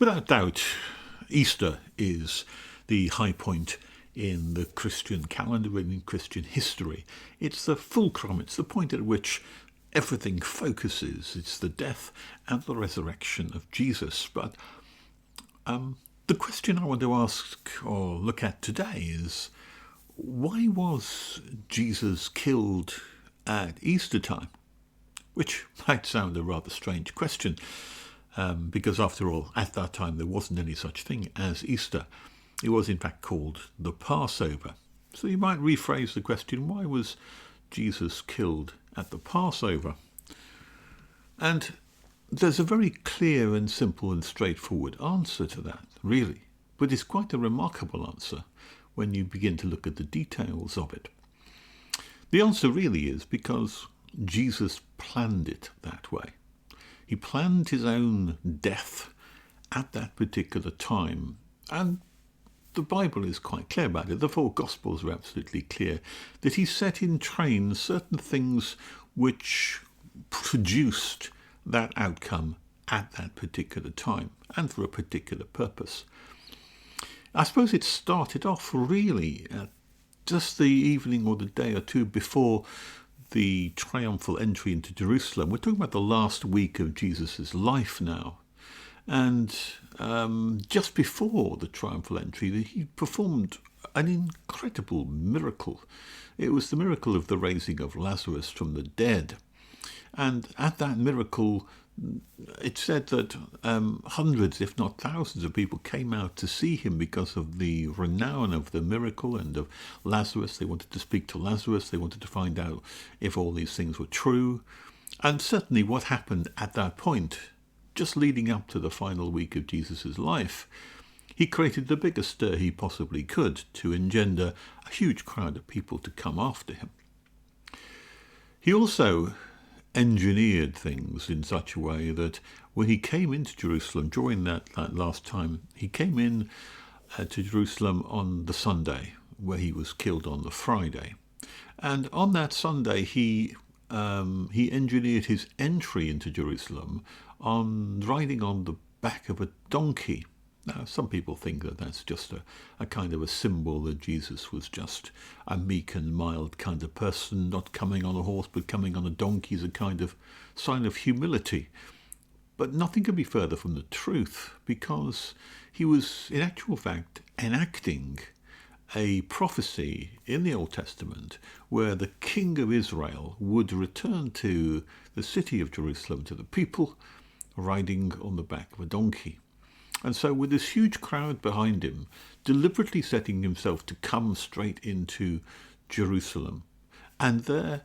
Without doubt, Easter is the high point in the Christian calendar and in Christian history. It's the fulcrum, it's the point at which everything focuses. It's the death and the resurrection of Jesus. But the question I want to ask or look at today is, why was Jesus killed at Easter time? Which might sound a rather strange question, because after all, at that time there wasn't any such thing as Easter. It was in fact called the Passover. So you might rephrase the question, why was Jesus killed at the Passover? And there's a very clear and simple and straightforward answer to that, really. But it's quite a remarkable answer when you begin to look at the details of it. The answer really is because Jesus planned it that way. He planned his own death at that particular time. And the Bible is quite clear about it. The four Gospels are absolutely clear that he set in train certain things which produced that outcome at that particular time and for a particular purpose. I suppose it started off really at just the evening or the day or two before the triumphal entry into Jerusalem. We're talking about the last week of Jesus' life now. And just before the triumphal entry, he performed an incredible miracle. It was the miracle of the raising of Lazarus from the dead. And at that miracle, it said that hundreds, if not thousands of people came out to see him because of the renown of the miracle and of Lazarus. They wanted to speak to Lazarus. They wanted to find out if all these things were true. And certainly what happened at that point, just leading up to the final week of Jesus' life, he created the biggest stir he possibly could to engender a huge crowd of people to come after him. He also engineered things in such a way that when he came into Jerusalem during that last time, he came in to Jerusalem on the Sunday, where he was killed on the Friday. And on that Sunday, he engineered his entry into Jerusalem on riding on the back of a donkey. Now, some people think that that's just a kind of a symbol that Jesus was just a meek and mild kind of person, not coming on a horse but coming on a donkey is a kind of sign of humility. But nothing could be further from the truth, because he was in actual fact enacting a prophecy in the Old Testament where the King of Israel would return to the city of Jerusalem, to the people, riding on the back of a donkey. And so with this huge crowd behind him, deliberately setting himself to come straight into Jerusalem, and there,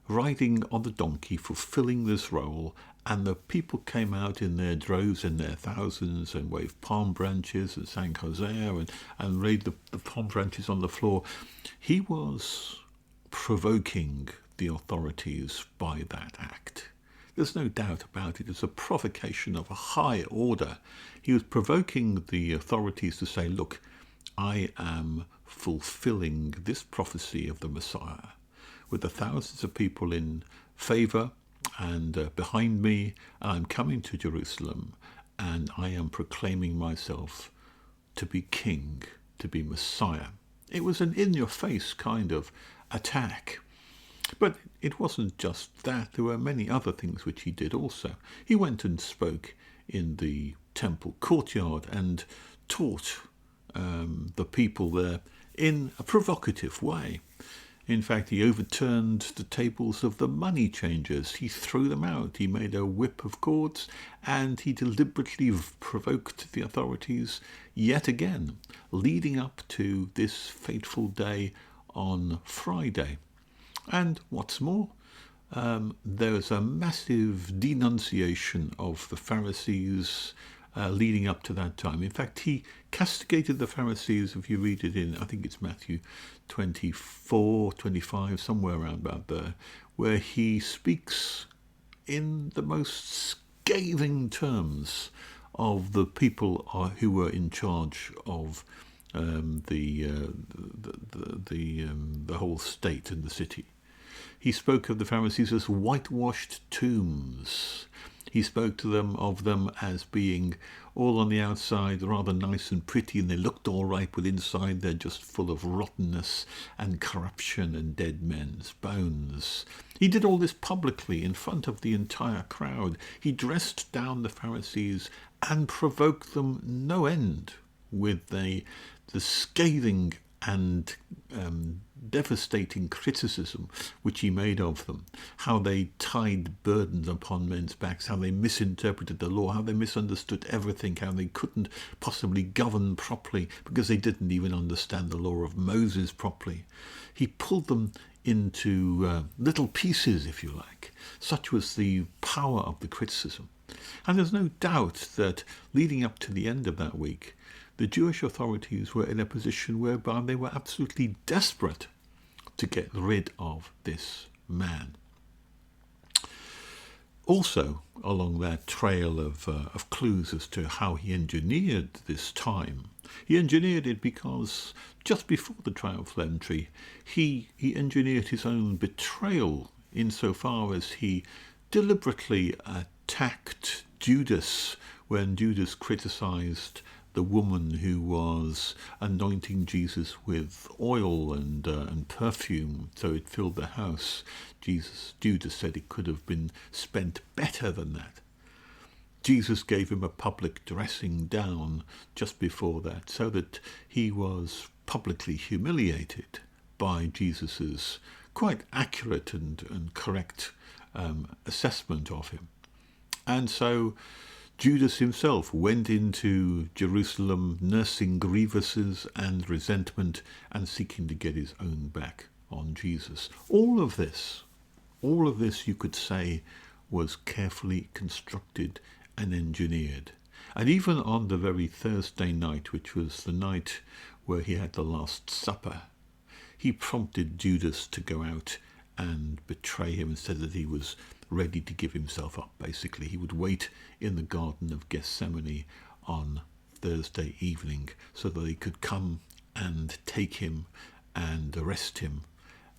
riding on the donkey, fulfilling this role, and the people came out in their droves, in their thousands, and waved palm branches and sang Hosea and laid the palm branches on the floor. He was provoking the authorities by that act. There's no doubt about it. It's a provocation of a high order. He was provoking the authorities to say, look, I am fulfilling this prophecy of the Messiah with the thousands of people in favour and behind me. I'm coming to Jerusalem and I am proclaiming myself to be king, to be Messiah. It was an in-your-face kind of attack. But it wasn't just that. There were many other things which he did also. He went and spoke in the temple courtyard and taught the people there in a provocative way. In fact, he overturned the tables of the money changers. He threw them out. He made a whip of cords, and he deliberately provoked the authorities yet again, leading up to this fateful day on Friday. And what's more, there was a massive denunciation of the Pharisees leading up to that time. In fact, he castigated the Pharisees, if you read it in, I think it's Matthew 24, 25, somewhere around about there, where he speaks in the most scathing terms of the people who were in charge of the whole state and the city. He spoke of the Pharisees as whitewashed tombs. He spoke to them of them as being all on the outside rather nice and pretty, and they looked all right, but inside they're just full of rottenness and corruption and dead men's bones. He did all this publicly in front of the entire crowd. He dressed down the Pharisees and provoked them no end with the scathing and devastating criticism which he made of them, how they tied burdens upon men's backs, how they misinterpreted the law, how they misunderstood everything, how they couldn't possibly govern properly because they didn't even understand the law of Moses properly. He pulled them into little pieces, if you like. Such was the power of the criticism. And there's no doubt that leading up to the end of that week, the Jewish authorities were in a position whereby they were absolutely desperate to get rid of this man. Also, along that trail of clues as to how he engineered this time, he engineered it because just before the triumphal entry, he engineered his own betrayal insofar as he deliberately attacked Judas when Judas criticized the woman who was anointing Jesus with oil and perfume so it filled the house. Judas said it could have been spent better than that. Jesus gave him a public dressing down just before that, so that he was publicly humiliated by Jesus's quite accurate and correct assessment of him. And so Judas himself went into Jerusalem nursing grievances and resentment and seeking to get his own back on Jesus. All of this you could say was carefully constructed and engineered. And even on the very Thursday night, which was the night where he had the Last Supper, he prompted Judas to go out and betray him and said that he was ready to give himself up, basically. He would wait in the Garden of Gethsemane on Thursday evening so that they could come and take him and arrest him.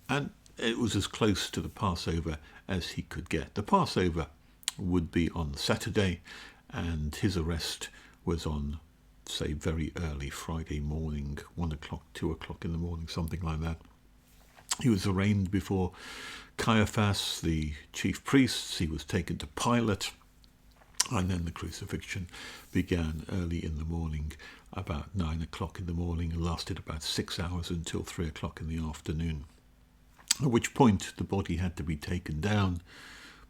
And it was as close to the Passover as he could get. The Passover would be on Saturday, and his arrest was on, say, very early Friday morning, 1 o'clock, 2 o'clock in the morning, something like that. He was arraigned before Caiaphas, the chief priests. He was taken to Pilate, and then the crucifixion began early in the morning, about 9 o'clock in the morning, and lasted about 6 hours until 3 o'clock in the afternoon, at which point the body had to be taken down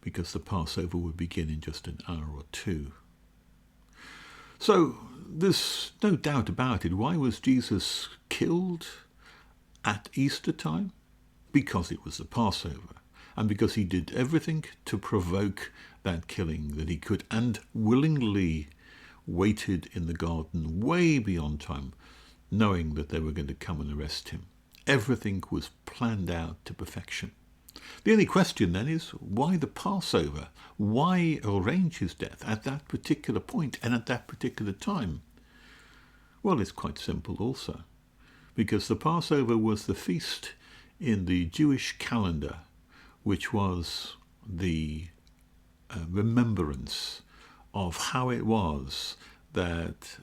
because the Passover would begin in just an hour or two. So there's no doubt about it. Why was Jesus killed at Easter time? Because it was the Passover, and because he did everything to provoke that killing that he could, and willingly waited in the garden way beyond time, knowing that they were going to come and arrest him. Everything was planned out to perfection. The only question then is, why the Passover? Why arrange his death at that particular point and at that particular time? Well, it's quite simple also, because the Passover was the feast in the Jewish calendar, which was the remembrance of how it was that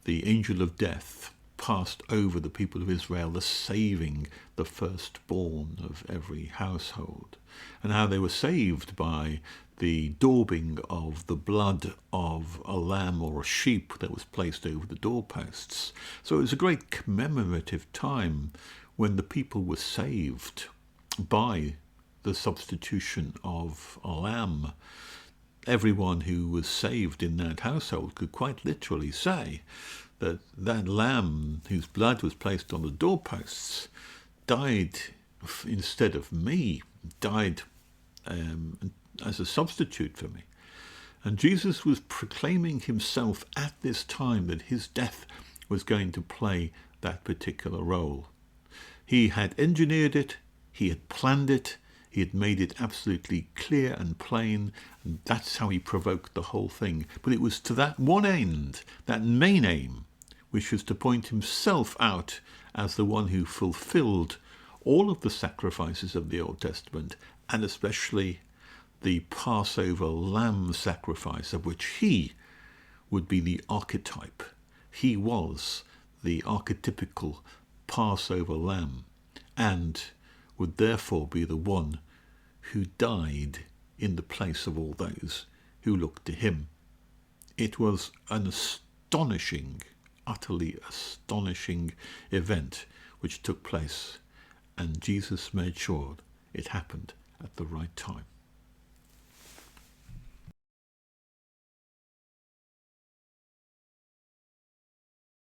the angel of death passed over the people of Israel, the saving the firstborn of every household, and how they were saved by the daubing of the blood of a lamb or a sheep that was placed over the doorposts. So it was a great commemorative time when the people were saved by the substitution of a lamb. Everyone who was saved in that household could quite literally say that that lamb whose blood was placed on the doorposts died instead of me, died as a substitute for me. And Jesus was proclaiming himself at this time that his death was going to play that particular role. He had engineered it, he had planned it, he had made it absolutely clear and plain, and that's how he provoked the whole thing. But it was to that one end, that main aim, which was to point himself out as the one who fulfilled all of the sacrifices of the Old Testament, and especially the Passover lamb sacrifice, of which he would be the archetype. He was the archetypical Passover lamb, and would therefore be the one who died in the place of all those who looked to him. It was an astonishing, utterly astonishing event which took place, and Jesus made sure it happened at the right time.